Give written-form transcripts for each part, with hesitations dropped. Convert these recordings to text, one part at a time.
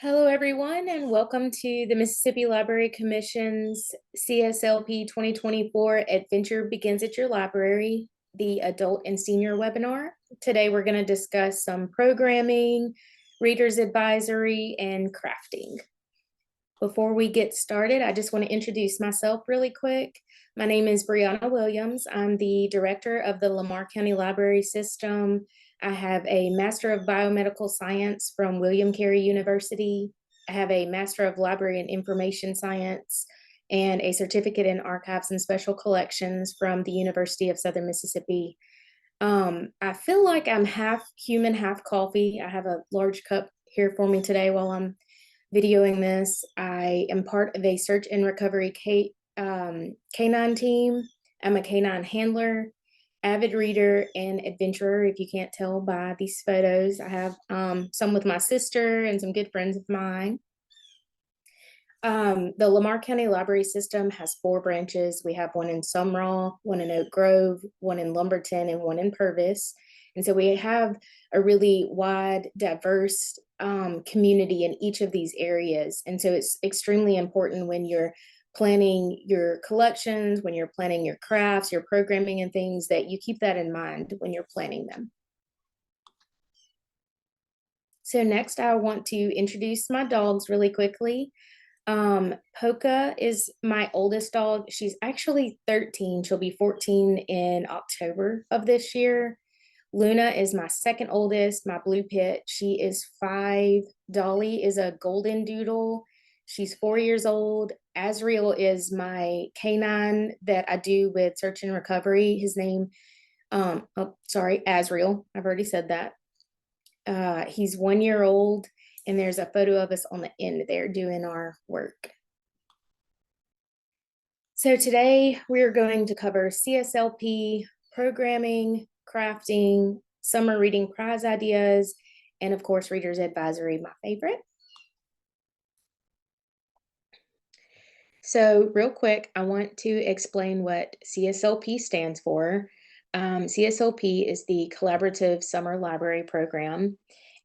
Hello, everyone, and welcome to the Mississippi Library Commission's CSLP 2024 Adventure Begins at Your Library, the adult and senior webinar. Today, we're going to discuss some programming, reader's advisory, and crafting. Before we get started, I just want to introduce myself really quick. My name is Brianna Williams. I'm the director of the Lamar County Library System. I have a Master of Biomedical Science from William Carey University. I have a Master of Library and Information Science and a Certificate in Archives and Special Collections from the University of Southern Mississippi. I feel like I'm half human, half coffee. I have a large cup here for me today while I'm videoing this. I am part of a search and recovery canine team. I'm a canine handler, avid reader, and adventurer. If you can't tell by these photos, I have some with my sister and some good friends of mine. The Lamar County Library System has 4 branches. We have one in Sumrall, one in Oak Grove, one in Lumberton, and one in Purvis. And so we have a really wide, diverse community in each of these areas. And so it's extremely important when you're planning your collections, when you're planning your crafts, your programming and things, that you keep that in mind when you're planning them. So next, I want to introduce my dogs really quickly. Polka is my oldest dog. She's actually 13. She'll be 14 in October of this year. Luna is my second oldest, my blue pit. She is 5. Dolly is a golden doodle. She's 4 years old. Azriel is my canine that I do with search and recovery. His name, Azriel. I've already said that. He's 1 year old, and there's a photo of us on the end there doing our work. So today we're going to cover CSLP, programming, crafting, summer reading prize ideas, and of course, reader's advisory, my favorite. So real quick, I want to explain what CSLP stands for. CSLP is the Collaborative Summer Library Program,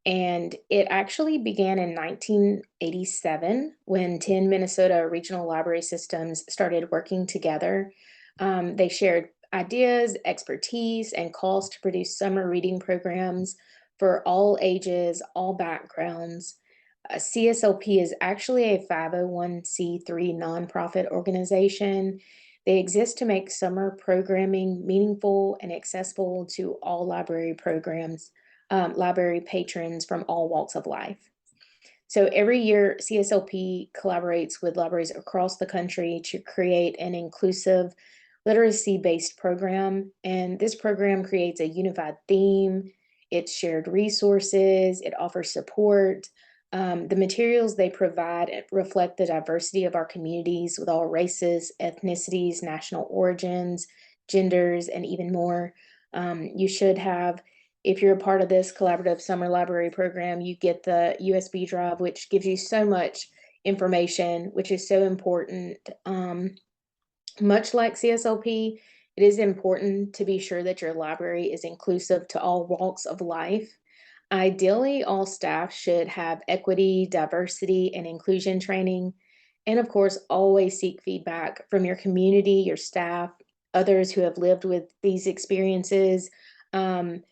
and it actually began in 1987 when 10 Minnesota regional library systems started working together. They shared ideas, expertise, and calls to produce summer reading programs for all ages, all backgrounds. CSLP is actually a 501c3 nonprofit organization. They exist to make summer programming meaningful and accessible to all library programs, library patrons from all walks of life. So every year, CSLP collaborates with libraries across the country to create an inclusive literacy-based program. And this program creates a unified theme, it's shared resources, it offers support. The materials they provide reflect the diversity of our communities with all races, ethnicities, national origins, genders, and even more. You should have, if you're a part of this collaborative summer library program, you get the USB drive, which gives you so much information, which is so important. Much like CSLP, it is important to be sure that your library is inclusive to all walks of life. Ideally, all staff should have equity, diversity, and inclusion training. And of course, always seek feedback from your community, your staff, others who have lived with these experiences. Find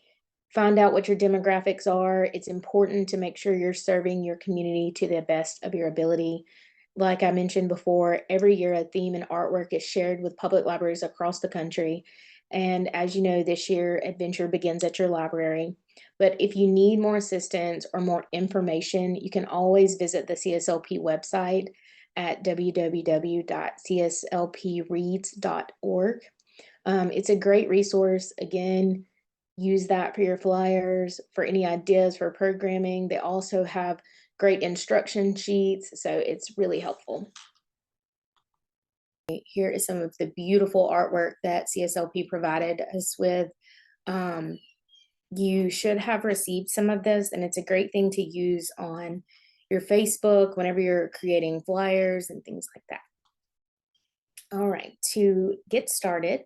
out what your demographics are. It's important to make sure you're serving your community to the best of your ability. Like I mentioned before, every year a theme and artwork is shared with public libraries across the country. And as you know, this year, Adventure begins at your library. But if you need more assistance or more information, you can always visit the CSLP website at www.cslpreads.org. It's a great resource. Again, use that for your flyers, for any ideas for programming. They also have great instruction sheets, so it's really helpful. Here is some of the beautiful artwork that CSLP provided us with. You should have received some of this, and it's a great thing to use on your Facebook whenever you're creating flyers and things like that. All right, to get started,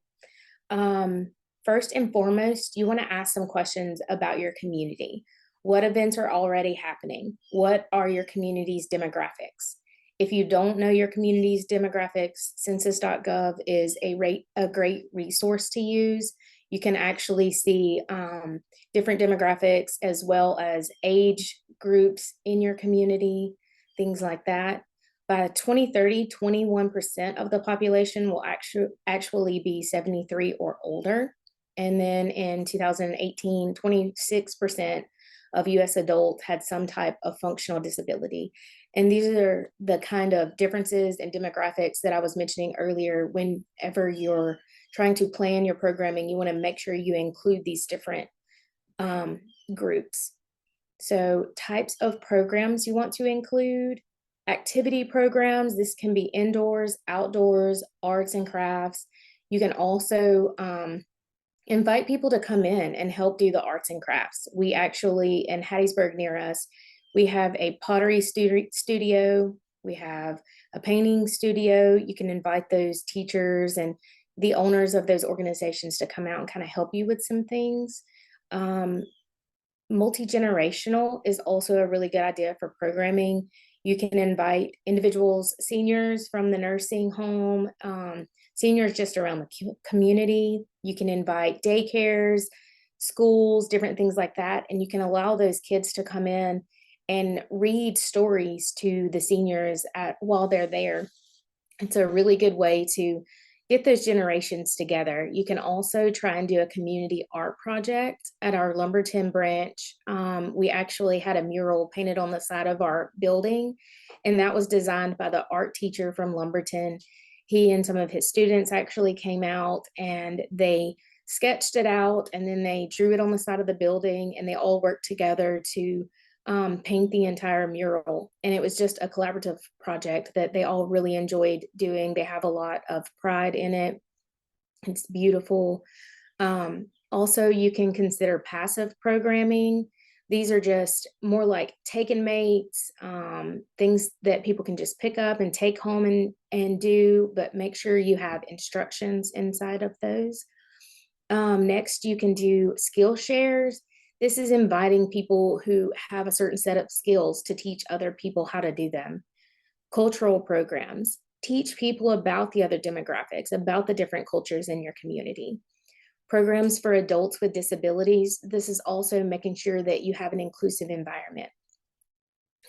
first and foremost, you want to ask some questions about your community. What events are already happening? What are your community's demographics? If you don't know your community's demographics, census.gov is a great resource to use. You can actually see different demographics as well as age groups in your community, things like that. By 2030, 21% of the population will actually be 73 or older. And then in 2018, 26% of US adults had some type of functional disability. And these are the kind of differences and demographics that I was mentioning earlier. Whenever you're trying to plan your programming, you want to make sure you include these different groups. So types of programs you want to include: activity programs. This can be indoors, outdoors, arts and crafts. You can also invite people to come in and help do the arts and crafts. We actually, in Hattiesburg near us, we have a pottery studio. We have a painting studio. You can invite those teachers and the owners of those organizations to come out and kind of help you with some things. Multi-generational is also a really good idea for programming. You can invite individuals, seniors from the nursing home, seniors just around the community. You can invite daycares, schools, different things like that. And you can allow those kids to come in and read stories to the seniors while they're there. It's a really good way to get those generations together. You can also try and do a community art project at our Lumberton branch. We actually had a mural painted on the side of our building, and that was designed by the art teacher from Lumberton. He and some of his students actually came out and they sketched it out, and then they drew it on the side of the building, and they all worked together to paint the entire mural. And it was just a collaborative project that they all really enjoyed doing. They have a lot of pride in it. It's beautiful. Also, you can consider passive programming. These are just more like take and mates, things that people can just pick up and take home and do, but make sure you have instructions inside of those. Next, you can do skill shares. This is inviting people who have a certain set of skills to teach other people how to do them. Cultural programs. Teach people about the other demographics, about the different cultures in your community. Programs for adults with disabilities. This is also making sure that you have an inclusive environment.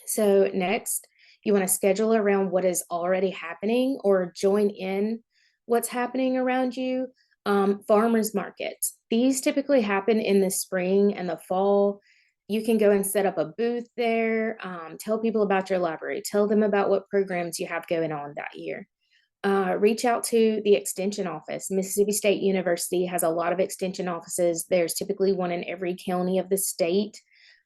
So next, you want to schedule around what is already happening or join in what's happening around you. Farmers markets. These typically happen in the spring and the fall. You can go and set up a booth there, tell people about your library, tell them about what programs you have going on that year. Reach out to the extension office. Mississippi State University has a lot of extension offices. There's typically one in every county of the state.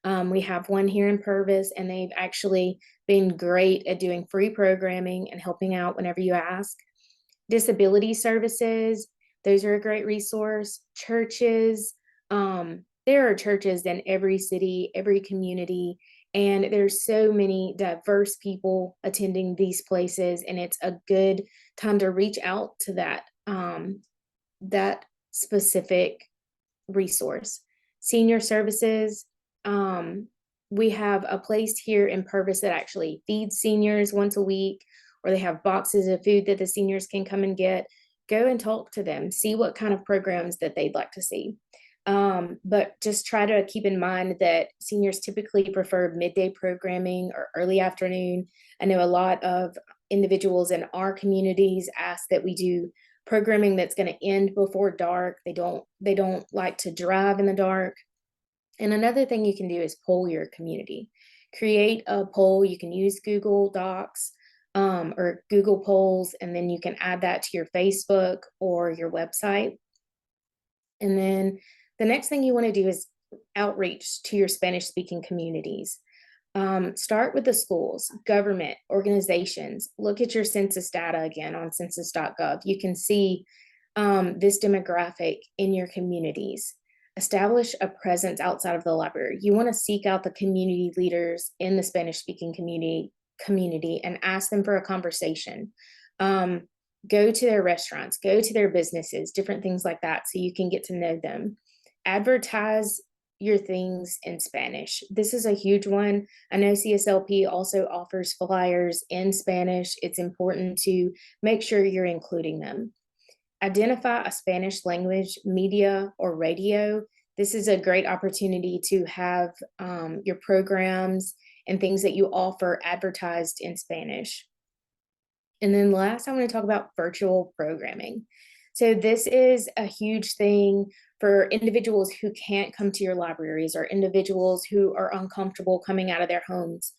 We have one here in Purvis, and they've actually been great at doing free programming and helping out whenever you ask. Disability services. Those are a great resource. Churches, there are churches in every city, every community, and there's so many diverse people attending these places, and it's a good time to reach out to that specific resource. Senior services, we have a place here in Purvis that actually feeds seniors once a week, or they have boxes of food that the seniors can come and get. Go and talk to them, see what kind of programs that they'd like to see. But just try to keep in mind that seniors typically prefer midday programming or early afternoon. I know a lot of individuals in our communities ask that we do programming that's going to end before dark. They don't like to drive in the dark. And another thing you can do is poll your community. Create a poll. You can use Google Docs or Google Polls, and then you can add that to your Facebook or your website. And then the next thing you want to do is outreach to your Spanish-speaking communities. Start with the schools, government, organizations. Look at your census data again on census.gov. You can see this demographic in your communities. Establish a presence outside of the library. You want to seek out the community leaders in the Spanish-speaking community and ask them for a conversation. Go to their restaurants, go to their businesses, different things like that, so you can get to know them. Advertise your things in Spanish. This is a huge one. I know CSLP also offers flyers in Spanish. It's important to make sure you're including them. Identify a Spanish language media or radio. This is a great opportunity to have your programs and things that you offer advertised in Spanish. And then last, I want to talk about virtual programming. So this is a huge thing for individuals who can't come to your libraries or individuals who are uncomfortable coming out of their homes.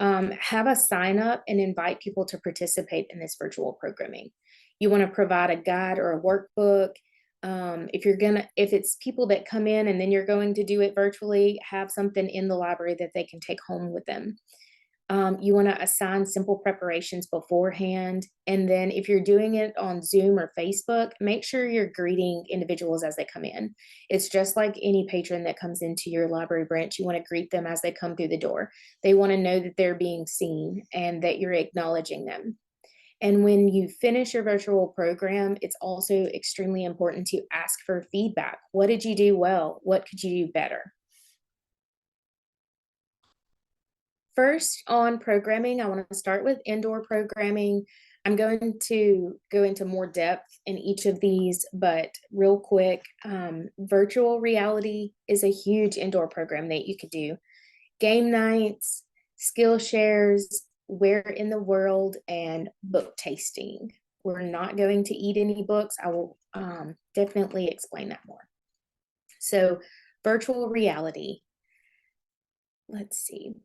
Have a sign up and invite people to participate in this virtual programming. You want to provide a guide or a workbook. If it's people that come in and then you're going to do it virtually, have something in the library that they can take home with them. You want to assign simple preparations beforehand. And then if you're doing it on Zoom or Facebook, make sure you're greeting individuals as they come in. It's just like any patron that comes into your library branch. You want to greet them as they come through the door. They want to know that they're being seen and that you're acknowledging them. And when you finish your virtual program, it's also extremely important to ask for feedback. What did you do well? What could you do better? First, on programming, I want to start with indoor programming. I'm going to go into more depth in each of these, but real quick, virtual reality is a huge indoor program that you could do. Game nights, skill shares, where in the world, and book tasting. We're not going to eat any books. I will definitely explain that more. So, virtual reality. Let's see.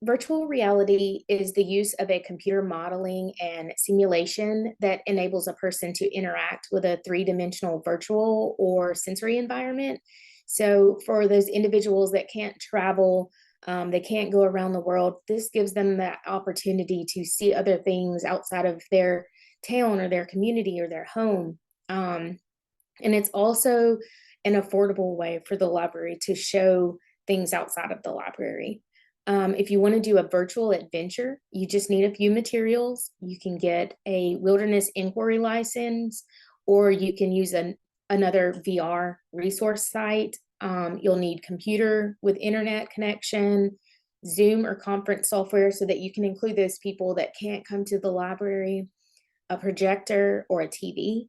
Virtual reality is the use of a computer modeling and simulation that enables a person to interact with a three-dimensional virtual or sensory environment. So for those individuals that can't travel, they can't go around the world, this gives them that opportunity to see other things outside of their town or their community or their home. And it's also an affordable way for the library to show things outside of the library. If you want to do a virtual adventure, you just need a few materials. You can get a wilderness inquiry license, or you can use another VR resource site. You'll need computer with internet connection, Zoom or conference software so that you can include those people that can't come to the library, a projector or a TV.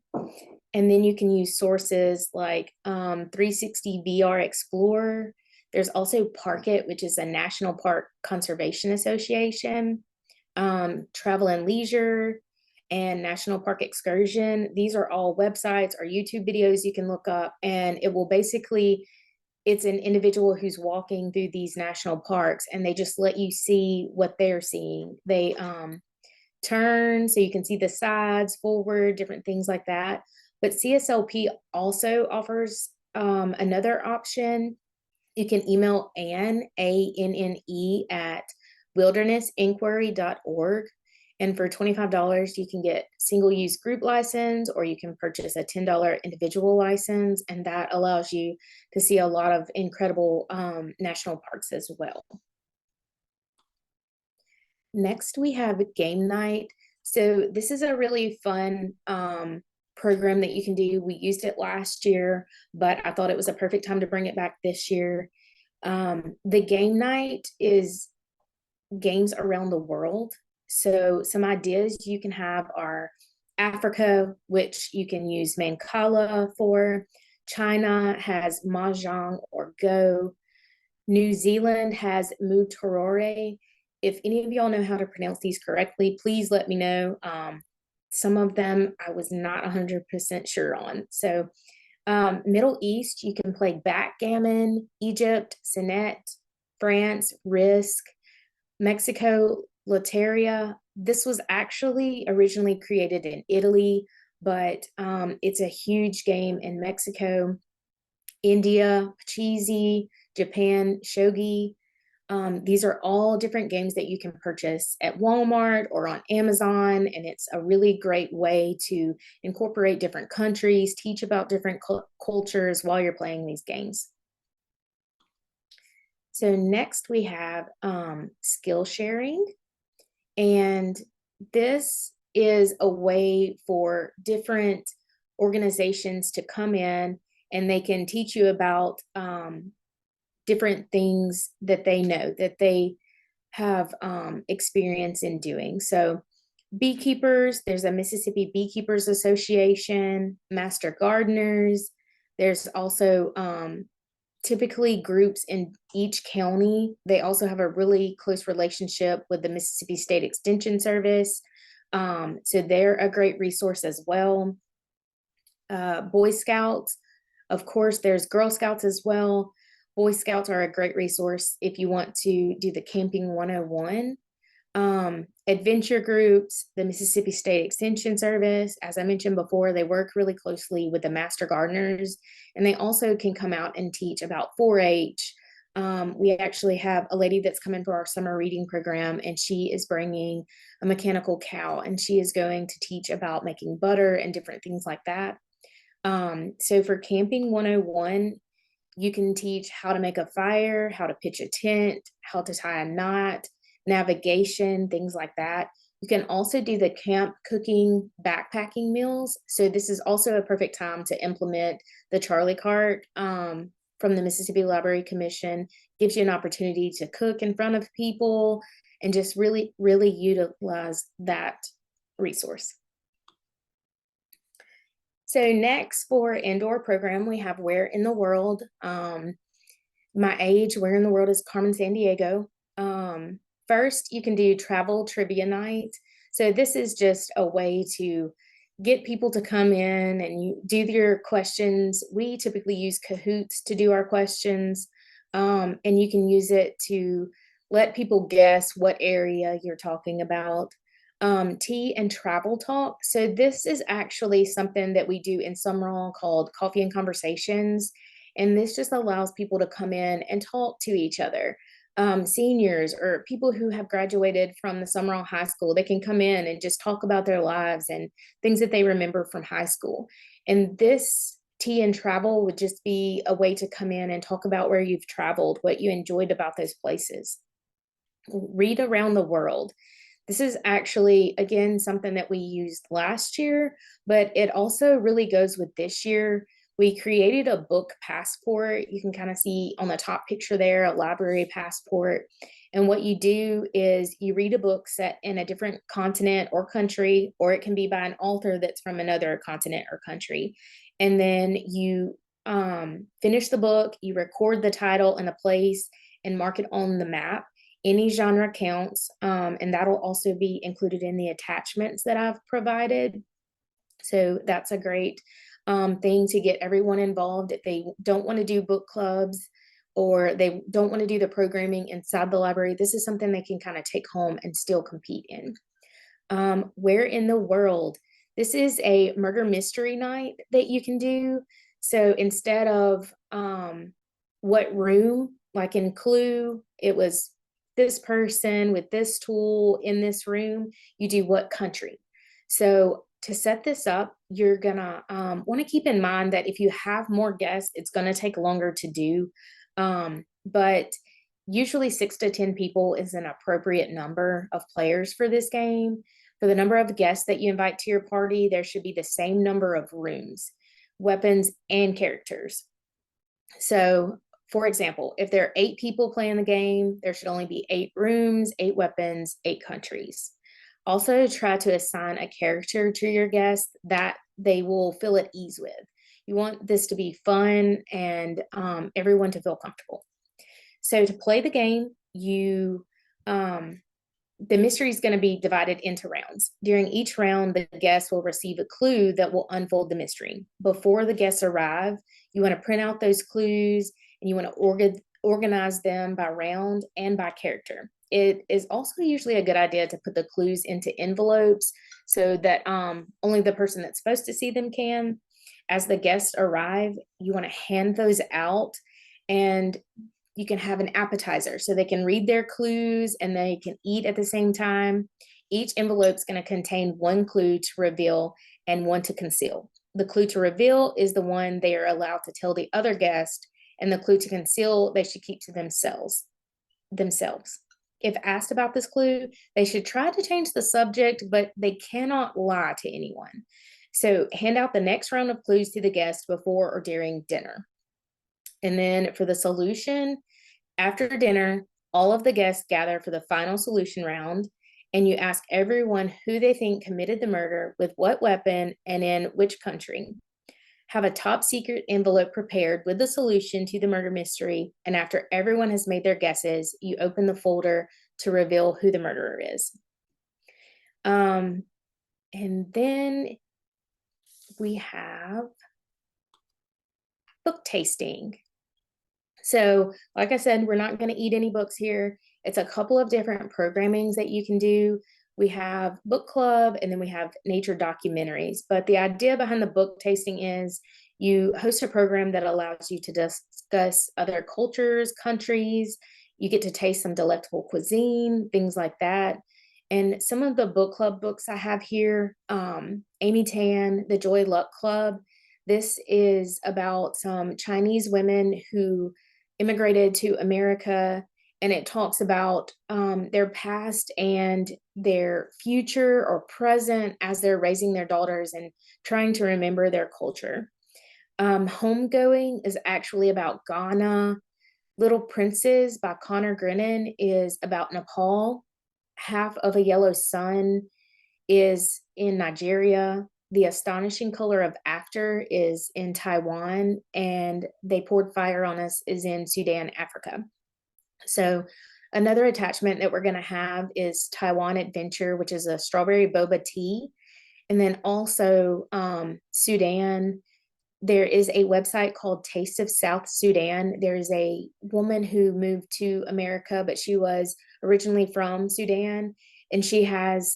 And then you can use sources like 360 VR Explorer. There's also Park It, which is a National Park Conservation Association, Travel and Leisure, and National Park Excursion. These are all websites or YouTube videos you can look up, and it will basically, it's an individual who's walking through these national parks, and they just let you see what they're seeing. They turn so you can see the sides, forward, different things like that. But CSLP also offers another option. You can email Anne, ANNE, at wildernessinquiry.org. And for $25, you can get single-use group license, or you can purchase a $10 individual license. And that allows you to see a lot of incredible national parks as well. Next, we have game night. So this is a really fun program that you can do. We used it last year, but I thought it was a perfect time to bring it back this year. The game night is games around the world. So some ideas you can have are Africa, which you can use Mancala for. China has Mahjong or Go. New Zealand has Mutorore. If any of y'all know how to pronounce these correctly, please let me know. Some of them I was not 100% sure on. So Middle East, you can play backgammon, Egypt, Senet, France, Risk, Mexico, Loteria. This was actually originally created in Italy, but it's a huge game in Mexico. India, Pachisi, Japan, Shogi. These are all different games that you can purchase at Walmart or on Amazon, and it's a really great way to incorporate different countries, teach about different cultures while you're playing these games. So next we have skill sharing, and this is a way for different organizations to come in and they can teach you about different things that they know, that they have experience in doing. So beekeepers, there's a Mississippi Beekeepers Association, master gardeners. There's also typically groups in each county. They also have a really close relationship with the Mississippi State Extension Service. So they're a great resource as well. Boy Scouts, of course, there's Girl Scouts as well. Boy Scouts are a great resource if you want to do the Camping 101. Adventure groups, the Mississippi State Extension Service, as I mentioned before, they work really closely with the master gardeners, and they also can come out and teach about 4-H. We actually have a lady that's coming for our summer reading program, and she is bringing a mechanical cow, and she is going to teach about making butter and different things like that. So for Camping 101, you can teach how to make a fire, how to pitch a tent, how to tie a knot, navigation, things like that. You can also do the camp cooking backpacking meals. So this is also a perfect time to implement the Charlie Cart from the Mississippi Library Commission. Gives you an opportunity to cook in front of people and just really, really utilize that resource. So next for indoor program, we have Where in the World. My age, Where in the World is Carmen Sandiego. First, you can do travel trivia night. So this is just a way to get people to come in and you do your questions. We typically use Kahoots to do our questions, and you can use it to let people guess what area you're talking about. Tea and travel talk. So this is actually something that we do in Summerall called Coffee and Conversations. And this just allows people to come in and talk to each other. Seniors or people who have graduated from the Summerall High School, they can come in and just talk about their lives and things that they remember from high school. And this tea and travel would just be a way to come in and talk about where you've traveled, what you enjoyed about those places. Read around the world. This is actually, again, something that we used last year, but it also really goes with this year. We created a book passport. You can kind of see on the top picture there, a library passport. And what you do is you read a book set in a different continent or country, or it can be by an author that's from another continent or country. And then you finish the book, you record the title and a place and mark it on the map. Any genre counts, and that'll also be included in the attachments that I've provided. So that's a great thing to get everyone involved. If they don't want to do book clubs or they don't want to do the programming inside the library, this is something they can kind of take home and still compete in. Where in the World? This is a murder mystery night that you can do. So instead of what room, like in Clue, it was this person with this tool in this room, you do what country. So to set this up, you're gonna want to keep in mind that if you have more guests, it's gonna take longer to do. But usually 6 to 10 people is an appropriate number of players for this game. For the number of guests that you invite to your party, there should be the same number of rooms, weapons, and characters. So for example, if there are 8 people playing the game, there should only be 8 rooms, 8 weapons, 8 countries. Also, try to assign a character to your guests that they will feel at ease with. You want this to be fun and everyone to feel comfortable. So to play the game, the mystery is going to be divided into rounds. During each round, the guests will receive a clue that will unfold the mystery. Before the guests arrive, you want to print out those clues and you want to organize them by round and by character. It is also usually a good idea to put the clues into envelopes so that only the person that's supposed to see them can. As the guests arrive, you want to hand those out, and you can have an appetizer so they can read their clues and they can eat at the same time. Each envelope is going to contain 1 clue to reveal and 1 to conceal. The clue to reveal is the one they are allowed to tell the other guest, and the clue to conceal they should keep to themselves. If asked about this clue, they should try to change the subject, but they cannot lie to anyone. So hand out the next round of clues to the guests before or during dinner. And then for the solution, After dinner, all of the guests gather for the final solution round, and you ask everyone who they think committed the murder, with what weapon, and in which country. Have a top secret envelope prepared with the solution to the murder mystery, and after everyone has made their guesses, you open the folder to reveal who the murderer is. And then we have book tasting. So, like I said, we're not going to eat any books here. It's a couple of different programmings that you can do. We have book club and then we have nature documentaries. But the idea behind the book tasting is you host a program that allows you to discuss other cultures, countries. You get to taste some delectable cuisine, things like that. And some of the book club books I have here, Amy Tan, The Joy Luck Club. This is about some Chinese women who immigrated to America, and it talks about their past and their future or present as they're raising their daughters and trying to remember their culture. Homegoing is actually about Ghana. Little Princes by Connor Grennan is about Nepal. Half of a Yellow Sun is in Nigeria. The Astonishing Color of After is in Taiwan, and They Poured Fire on Us is in Sudan, Africa. So another attachment that we're going to have is Taiwan Adventure, which is a strawberry boba tea. And then also Sudan, there is a website called Taste of South Sudan. There is a woman who moved to America, but she was originally from Sudan, and she has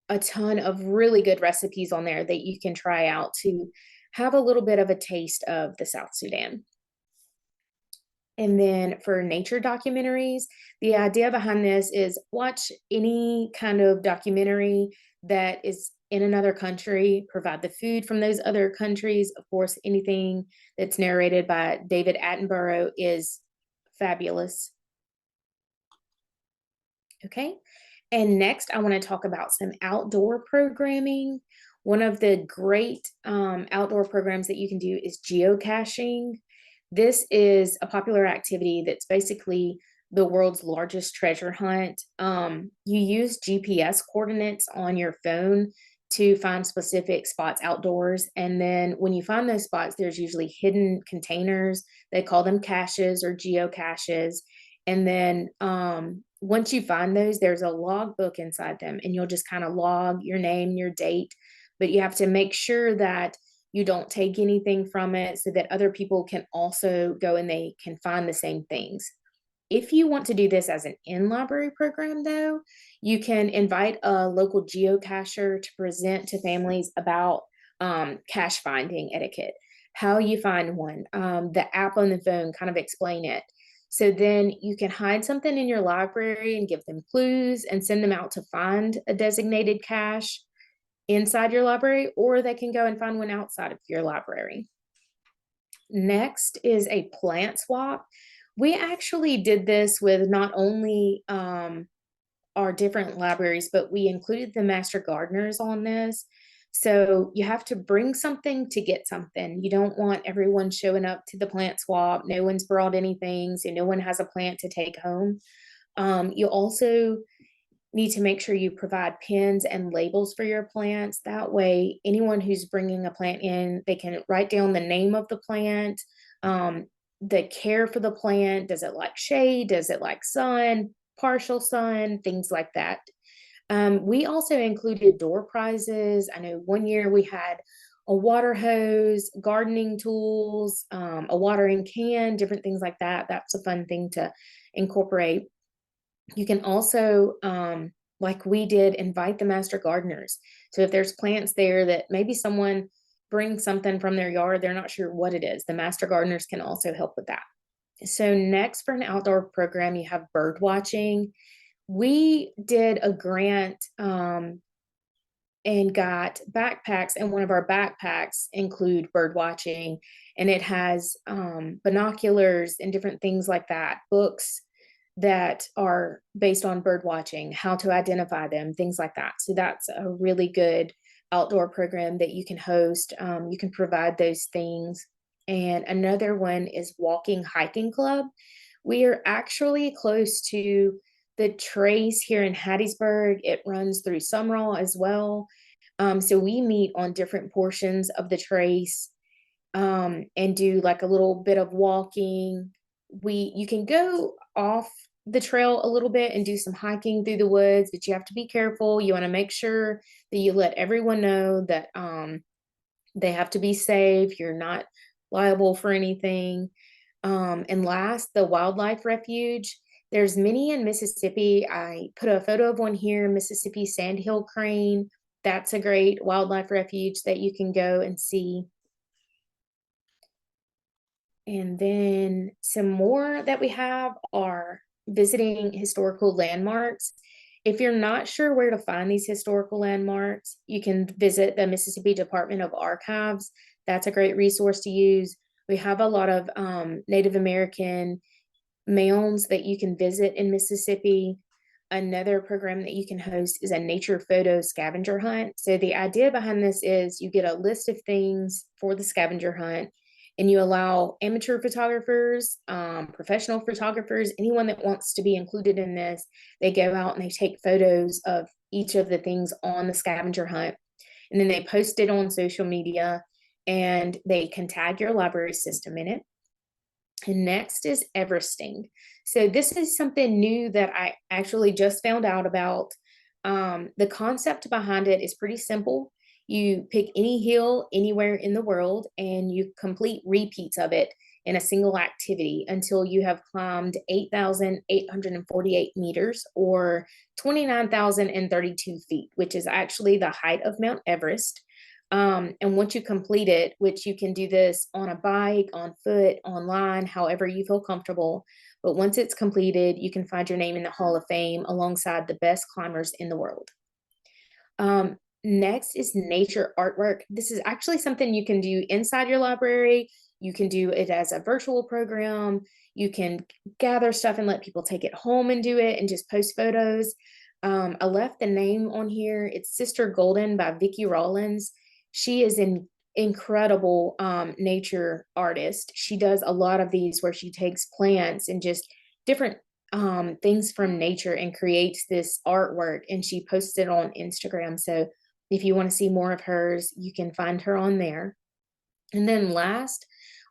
a ton of really good recipes on there that you can try out to have a little bit of a taste of the South Sudan. And then for nature documentaries, the idea behind this is watch any kind of documentary that is in another country, provide the food from those other countries. Of course, anything that's narrated by David Attenborough is fabulous. Okay. And next, I want to talk about some outdoor programming. One of the great outdoor programs that you can do is geocaching. This is a popular activity that's basically the world's largest treasure hunt. You use GPS coordinates on your phone to find specific spots outdoors. And then when you find those spots, there's usually hidden containers. They call them caches or geocaches. And then once you find those, there's a log book inside them, and you'll just kind of log your name, your date, but you have to make sure that you don't take anything from it so that other people can also go and they can find the same things. If you want to do this as an in-library program, though, you can invite a local geocacher to present to families about cache finding etiquette, how you find one, the app on the phone, kind of explain it. So then you can hide something in your library and give them clues and send them out to find a designated cache inside your library, or they can go and find one outside of your library. Next is a plant swap. We actually did this with not only our different libraries, but we included the master gardeners on this. So you have to bring something to get something. You don't want everyone showing up to the plant swap. No one's brought anything, so no one has a plant to take home. You also need to make sure you provide pins and labels for your plants. That way, anyone who's bringing a plant in, they can write down the name of the plant, the care for the plant. Does it like shade? Does it like sun, partial sun, things like that. We also included door prizes. I know one year we had a water hose, gardening tools, a watering can, different things like that. That's a fun thing to incorporate. You can also, like we did, invite the master gardeners. So if there's plants there that maybe someone brings something from their yard, they're not sure what it is, the master gardeners can also help with that. So next, for an outdoor program, you have bird watching. We did a grant and got backpacks, and one of our backpacks include bird watching, and it has binoculars and different things like that, books that are based on bird watching, how to identify them, things like that. So that's a really good outdoor program that you can host. You can provide those things. And another one is walking hiking club. We are actually close to the Trace here in Hattiesburg. It runs through Summerall as well. So we meet on different portions of the Trace, and do like a little bit of walking. You can go off the trail a little bit and do some hiking through the woods, but you have to be careful. You want to make sure that you let everyone know that they have to be safe. You're not liable for anything. And last, the wildlife refuge. There's many in Mississippi. I put a photo of one here, Mississippi Sandhill Crane. That's a great wildlife refuge that you can go and see. And then some more that we have are visiting historical landmarks. If you're not sure where to find these historical landmarks, you can visit the Mississippi Department of Archives. That's a great resource to use. We have a lot of Native American mounds that you can visit in Mississippi. Another program that you can host is a nature photo scavenger hunt. So the idea behind this is you get a list of things for the scavenger hunt, and you allow amateur photographers, professional photographers, anyone that wants to be included in this, they go out and they take photos of each of the things on the scavenger hunt. And then they post it on social media, and they can tag your library system in it. And next is Everesting. So this is something new that I actually just found out about. The concept behind it is pretty simple. You pick any hill anywhere in the world and you complete repeats of it in a single activity until you have climbed 8,848 meters or 29,032 feet, which is actually the height of Mount Everest. And once you complete it, which you can do this on a bike, on foot, online, however you feel comfortable. But once it's completed, you can find your name in the Hall of Fame alongside the best climbers in the world. Next is nature artwork. This is actually something you can do inside your library. You can do it as a virtual program. You can gather stuff and let people take it home and do it and just post photos. I left the name on here. It's Sister Golden by Vicki Rawlins. She is an incredible nature artist. She does a lot of these where she takes plants and just different things from nature and creates this artwork, and she posts it on Instagram. So if you want to see more of hers, you can find her on there. And then last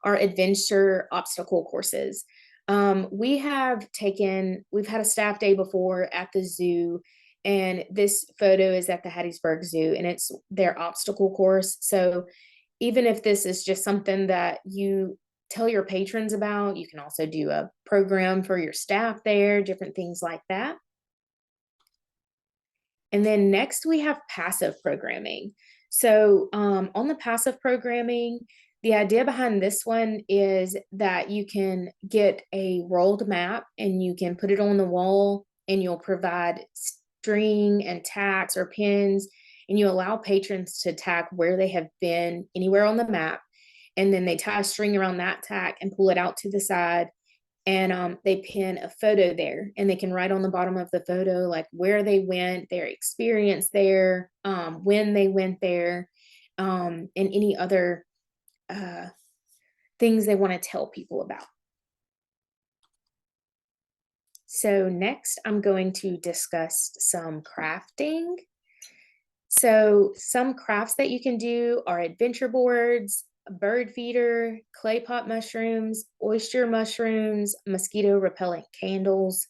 are adventure obstacle courses. We've had a staff day before at the zoo, and this photo is at the Hattiesburg Zoo, and it's their obstacle course. So even if this is just something that you tell your patrons about, you can also do a program for your staff there, different things like that. And then next we have passive programming. So on the passive programming, the idea behind this one is that you can get a rolled map and you can put it on the wall, and you'll provide string and tacks or pins, and you allow patrons to tack where they have been anywhere on the map. And then they tie a string around that tack and pull it out to the side, and they pin a photo there, and they can write on the bottom of the photo like where they went, their experience there, when they went there, and any other things they want to tell people about. So next I'm going to discuss some crafting. So some crafts that you can do are adventure boards, a bird feeder, clay pot mushrooms, oyster mushrooms, mosquito repellent candles.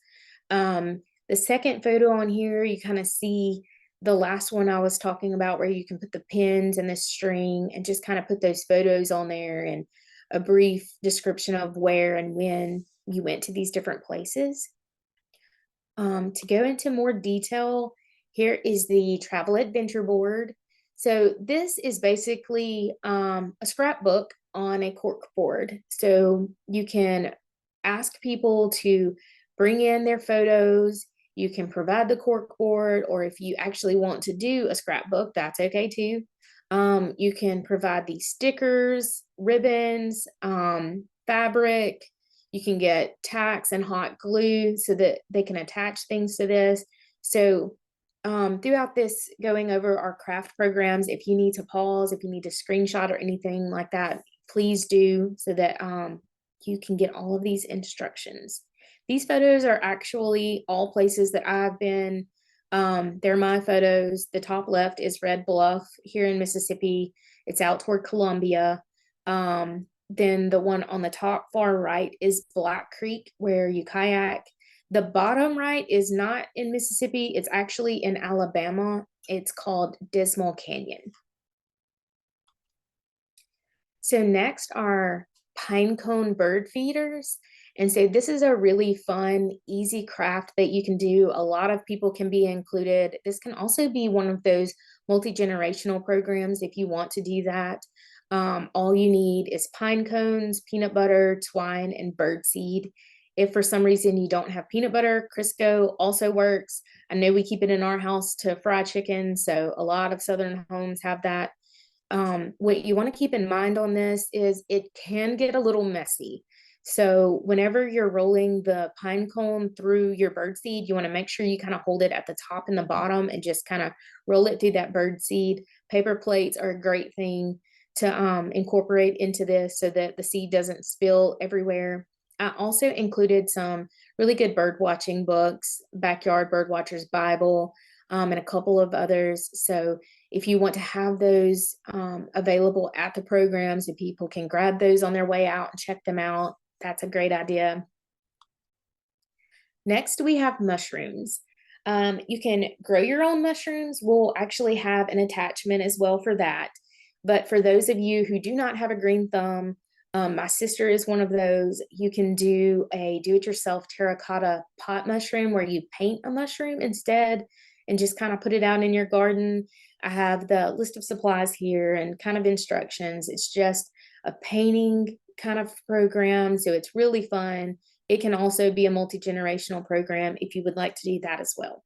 The second photo on here, you kind of see the last one I was talking about, where you can put the pins and the string and just kind of put those photos on there and a brief description of where and when you went to these different places. To go into more detail, here is the travel adventure board. So this is basically a scrapbook on a cork board. So you can ask people to bring in their photos. You can provide the cork board, or if you actually want to do a scrapbook, that's okay too. You can provide these stickers, ribbons, fabric. You can get tacks and hot glue so that they can attach things to this. So throughout this, going over our craft programs, if you need to pause, if you need to screenshot or anything like that, please do, so that you can get all of these instructions. These photos are actually all places that I've been. They're my photos. The top left is Red Bluff here in Mississippi. It's out toward Columbia. Then the one on the top far right is Black Creek, where you kayak. The bottom right is not in Mississippi, it's actually in Alabama. It's called Dismal Canyon. So next are pine cone bird feeders. And so this is a really fun, easy craft that you can do. A lot of people can be included. This can also be one of those multi-generational programs if you want to do that. All you need is pine cones, peanut butter, twine, and bird seed. If for some reason you don't have peanut butter, Crisco also works. I know we keep it in our house to fry chicken, so a lot of Southern homes have that. What you want to keep in mind on this is it can get a little messy. So whenever you're rolling the pine cone through your bird seed, you want to make sure you kind of hold it at the top and the bottom and just kind of roll it through that bird seed. Paper plates are a great thing to incorporate into this so that the seed doesn't spill everywhere. I also included some really good bird watching books, Backyard Bird Watcher's Bible, and a couple of others. So if you want to have those available at the program so people can grab those on their way out and check them out, that's a great idea. Next, we have mushrooms. You can grow your own mushrooms. We'll actually have an attachment as well for that. But for those of you who do not have a green thumb, my sister is one of those. You can do a do-it-yourself terracotta pot mushroom where you paint a mushroom instead and just kind of put it out in your garden. I have the list of supplies here and kind of instructions. It's just a painting kind of program, so it's really fun. It can also be a multi-generational program if you would like to do that as well.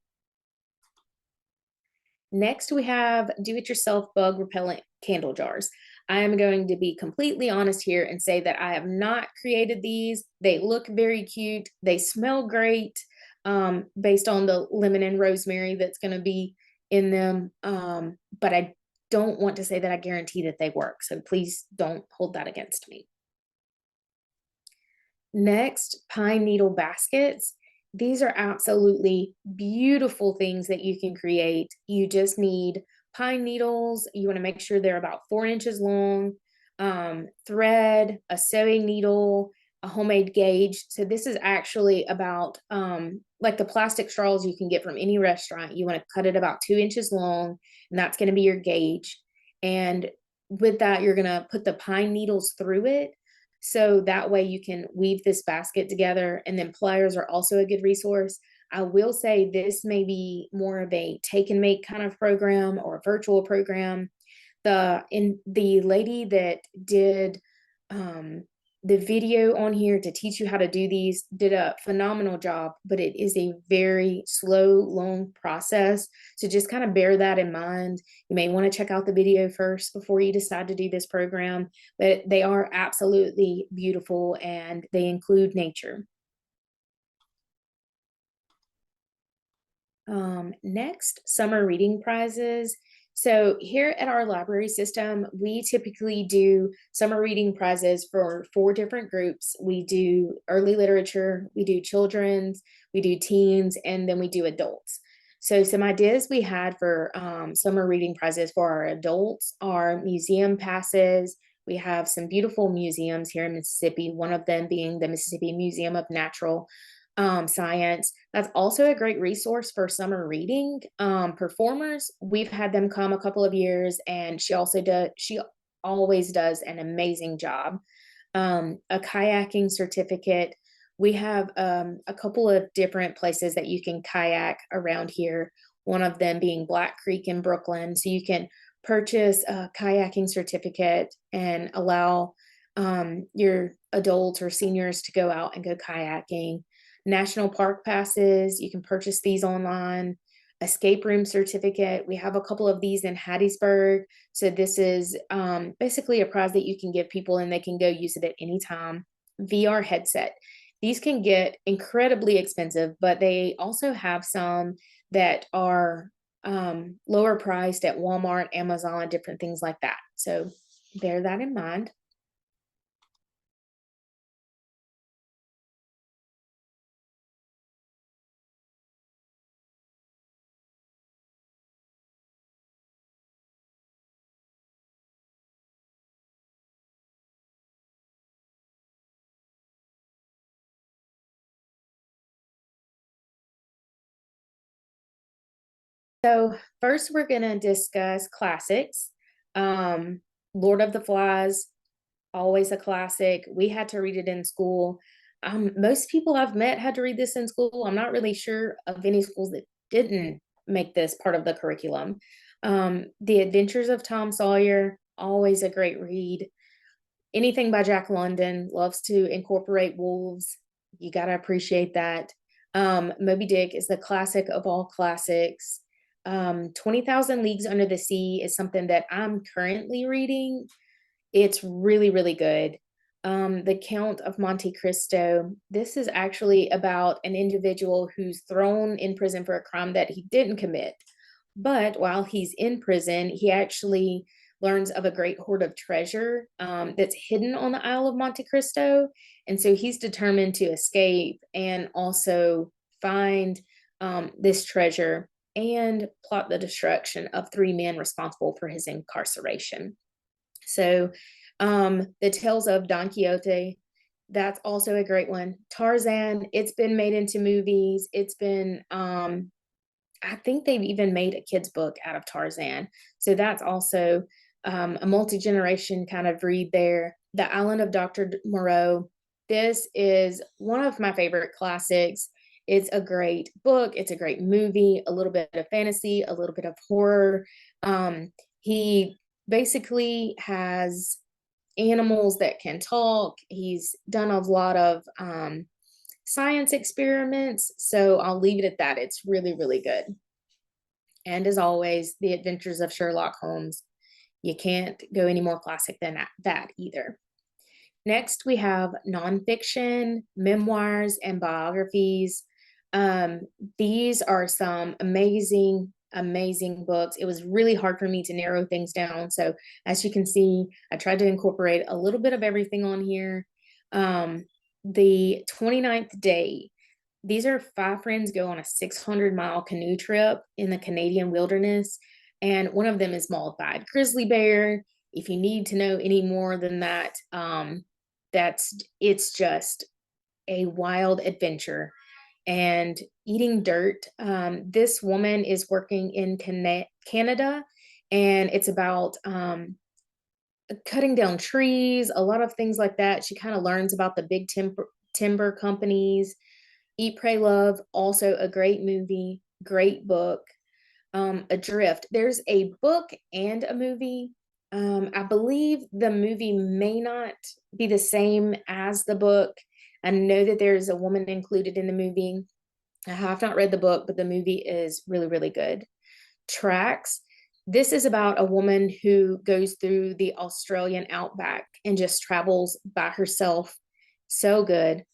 Next, we have do-it-yourself bug repellent candle jars. I am going to be completely honest here and say that I have not created these. They look very cute. They smell great based on the lemon and rosemary that's going to be in them. But I don't want to say that I guarantee that they work. So please don't hold that against me. Next, pine needle baskets. These are absolutely beautiful things that you can create. You just need pine needles. You want to make sure they're about 4 inches long, thread, a sewing needle, a homemade gauge. So this is actually about like the plastic straws you can get from any restaurant. You want to cut it about 2 inches long, and that's going to be your gauge. And with that, you're going to put the pine needles through it. So that way you can weave this basket together. And then pliers are also a good resource. I will say this may be more of a take and make kind of program or a virtual program. The lady that did the video on here to teach you how to do these did a phenomenal job, but it is a very slow, long process. So just kind of bear that in mind. You may want to check out the video first before you decide to do this program, but they are absolutely beautiful and they include nature. Next, summer reading prizes. So here at our library system, we typically do summer reading prizes for 4 different groups. We do early literature, we do children's, we do teens, and then we do adults. So some ideas we had for summer reading prizes for our adults are museum passes. We have some beautiful museums here in Mississippi, one of them being the Mississippi Museum of Natural Science. That's also a great resource for summer reading performers. We've had them come a couple of years, and she always does an amazing job. A kayaking certificate. We have a couple of different places that you can kayak around here, one of them being Black Creek in Brooklyn. So you can purchase a kayaking certificate and allow your adults or seniors to go out and go kayaking. National park passes, you can purchase these online. Escape room certificate, we have a couple of these in Hattiesburg. So this is basically a prize that you can give people and they can go use it at any time. VR headset. These can get incredibly expensive, but they also have some that are lower priced at Walmart, Amazon, different things like that. So bear that in mind. So first we're gonna discuss classics. Um, Lord of the Flies, always a classic. We had to read it in school. Most people I've met had to read this in school. I'm not really sure of any schools that didn't make this part of the curriculum. The Adventures of Tom Sawyer, always a great read. Anything by Jack London, loves to incorporate wolves. You got to appreciate that. Moby Dick is the classic of all classics. 20,000 Leagues Under the Sea is something that I'm currently reading. It's really, really good. The Count of Monte Cristo. This is actually about an individual who's thrown in prison for a crime that he didn't commit. But while he's in prison, he actually learns of a great hoard of treasure that's hidden on the Isle of Monte Cristo. And so he's determined to escape and also find this treasure and plot the destruction of three men responsible for his incarceration. So, the Tales of Don Quixote, that's also a great one. Tarzan, it's been made into movies. It's been, I think they've even made a kid's book out of Tarzan. So that's also a multi-generation kind of read there. The Island of Dr. Moreau. This is one of my favorite classics. It's a great book. It's a great movie, a little bit of fantasy, a little bit of horror. He basically has animals that can talk. He's done a lot of science experiments. So I'll leave it at that. It's really, really good. And as always, The Adventures of Sherlock Holmes. You can't go any more classic than that either. Next, we have nonfiction, memoirs, and biographies. Um, these are some amazing, amazing books. It was really hard for me to narrow things down. So, as you can see, I tried to incorporate a little bit of everything on here. The 29th Day. These are five friends go on a 600-mile canoe trip in the Canadian wilderness, and one of them is mauled by a grizzly bear. If you need to know any more than that, it's just a wild adventure. And eating dirt. This woman is working in Canada, and it's about cutting down trees, a lot of things like that. She kind of learns about the big timber companies. Eat, Pray, Love, also a great movie, great book. Adrift. There's a book and a movie. I believe the movie may not be the same as the book. I know that there's a woman included in the movie. I have not read the book, but the movie is really, really good. Tracks. This is about a woman who goes through the Australian outback and just travels by herself. So good.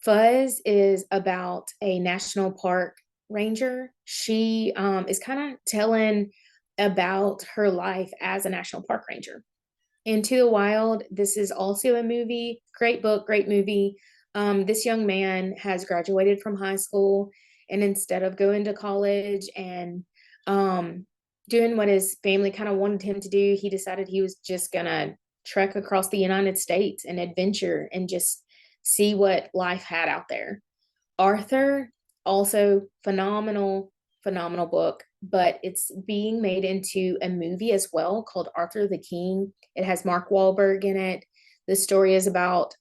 Fuzz is about a national park ranger. She is kind of telling about her life as a national park ranger. Into the Wild, this is also a movie. Great book, great movie. This young man has graduated from high school, and instead of going to college and doing what his family kind of wanted him to do, he decided he was just going to trek across the United States and adventure and just see what life had out there. Arthur, also phenomenal, phenomenal book, but it's being made into a movie as well called Arthur the King. It has Mark Wahlberg in it. The story is about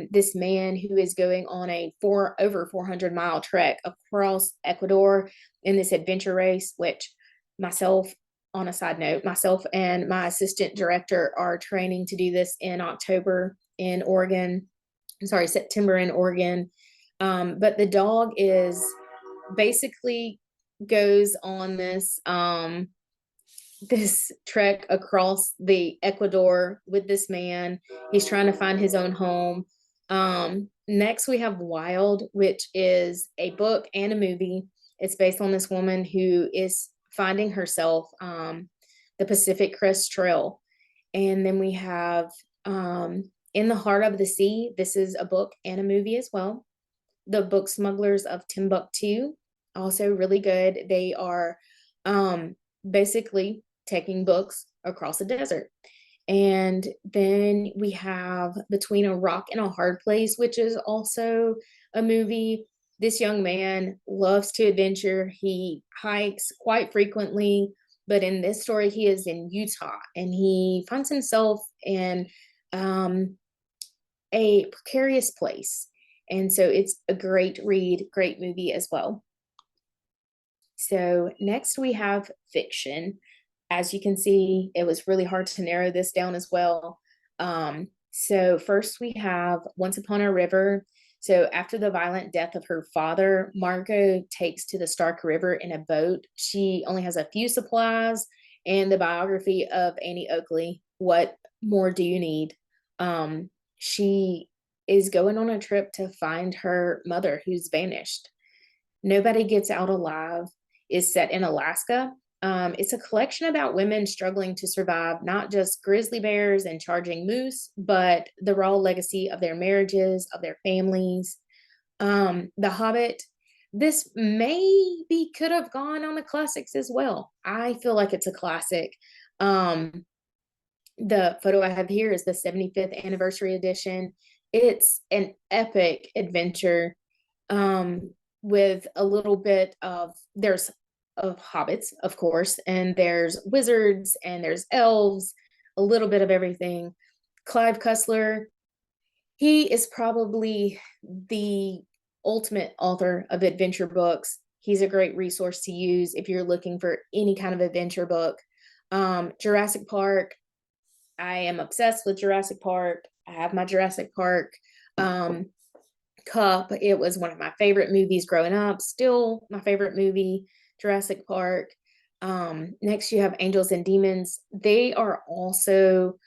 this man who is going on a over 400-mile trek across Ecuador in this adventure race, which myself, on a side note, myself and my assistant director are training to do this in October in Oregon. Sorry, September in Oregon. But the dog is basically goes on this trek across the Ecuador with this man. He's trying to find his own home. Next we have Wild, which is a book and a movie. It's based on this woman who is finding herself the Pacific Crest Trail. And then we have In the Heart of the Sea. This is a book and a movie as well. The Book Smugglers of Timbuktu, also really good. They are basically taking books across the desert. And then we have Between a Rock and a Hard Place, which is also a movie. This young man loves to adventure. He hikes quite frequently, but in this story, he is in Utah and he finds himself in um, a precarious place. And so it's a great read, great movie as well. So next we have fiction. As you can see, it was really hard to narrow this down as well. So first we have Once Upon a River. So after the violent death of her father, Margot takes to the Stark River in a boat. She only has a few supplies and the biography of Annie Oakley. What more do you need? She is going on a trip to find her mother who's vanished. Nobody Gets Out Alive is set in Alaska. It's a collection about women struggling to survive not just grizzly bears and charging moose, but the raw legacy of their marriages, of their families. The Hobbit, this maybe could have gone on the classics as well. I feel like it's a classic. Um, the photo I have here is the 75th anniversary edition. It's an epic adventure, with a little bit of there's of hobbits, of course, and there's wizards and there's elves, a little bit of everything. Clive Cussler, he is probably the ultimate author of adventure books. He's a great resource to use if you're looking for any kind of adventure book. Jurassic Park, I am obsessed with Jurassic Park. I have my Jurassic Park cup. It was one of my favorite movies growing up, still my favorite movie, Jurassic Park. Next, you have Angels and Demons. They are also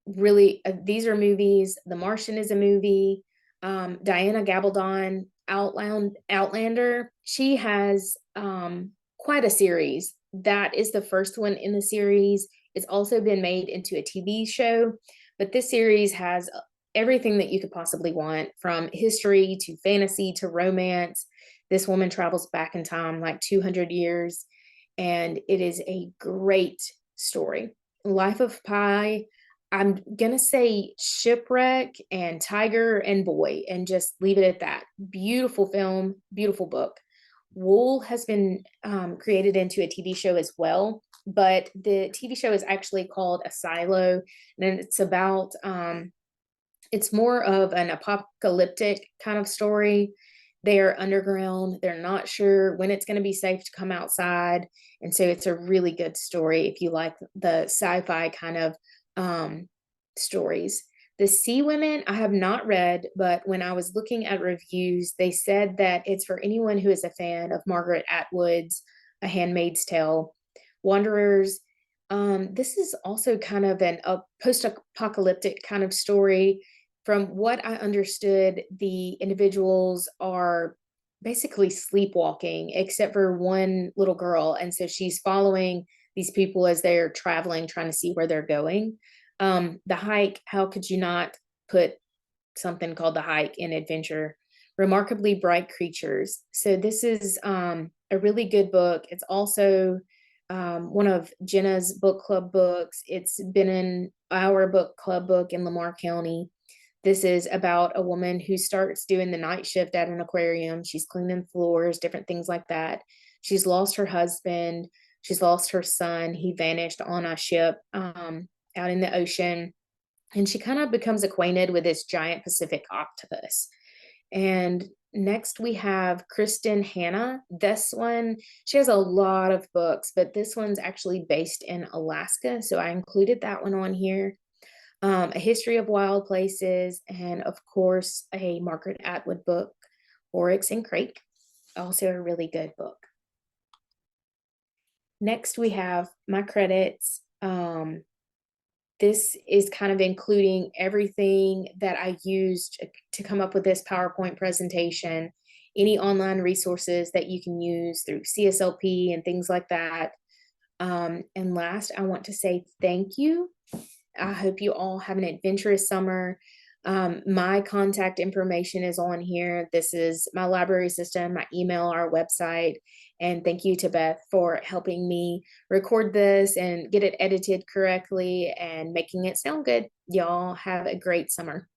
really, these are movies. The Martian is a movie. Diana Gabaldon, Outlander, she has quite a series. That is the first one in the series. It's also been made into a TV show, but this series has everything that you could possibly want, from history to fantasy to romance. This woman travels back in time like 200 years, and it is a great story. Life of Pi, I'm gonna say Shipwreck and Tiger and Boy, and just leave it at that. Beautiful film, beautiful book. Wool has been created into a TV show as well, but the TV show is actually called A Silo, and it's about it's more of an apocalyptic kind of story. They are underground. They're not sure when it's going to be safe to come outside. And so it's a really good story if you like the sci-fi kind of stories. The Sea Women, I have not read, but when I was looking at reviews, they said that it's for anyone who is a fan of Margaret Atwood's A Handmaid's Tale. Wanderers, this is also kind of a post-apocalyptic kind of story. From what I understood, the individuals are basically sleepwalking, except for one little girl. And so she's following these people as they're traveling, trying to see where they're going. The Hike, how could you not put something called The Hike in adventure? Remarkably Bright Creatures. So this is a really good book. It's also one of Jenna's book club books. It's been in our book club book in Lamar County. This is about a woman who starts doing the night shift at an aquarium. She's cleaning floors, different things like that. She's lost her husband. She's lost her son. He vanished on a ship out in the ocean. And she kind of becomes acquainted with this giant Pacific octopus. And next we have Kristen Hanna. This one, she has a lot of books, but this one's actually based in Alaska. So I included that one on here. A History of Wild Places, and of course, a Margaret Atwood book, Oryx and Crake, also a really good book. Next, we have my credits. This is kind of including everything that I used to come up with this PowerPoint presentation, any online resources that you can use through CSLP and things like that. And last, I want to say thank you. I hope you all have an adventurous summer. My contact information is on here. This is my library system, my email, our website. And thank you to Beth for helping me record this and get it edited correctly and making it sound good. Y'all have a great summer.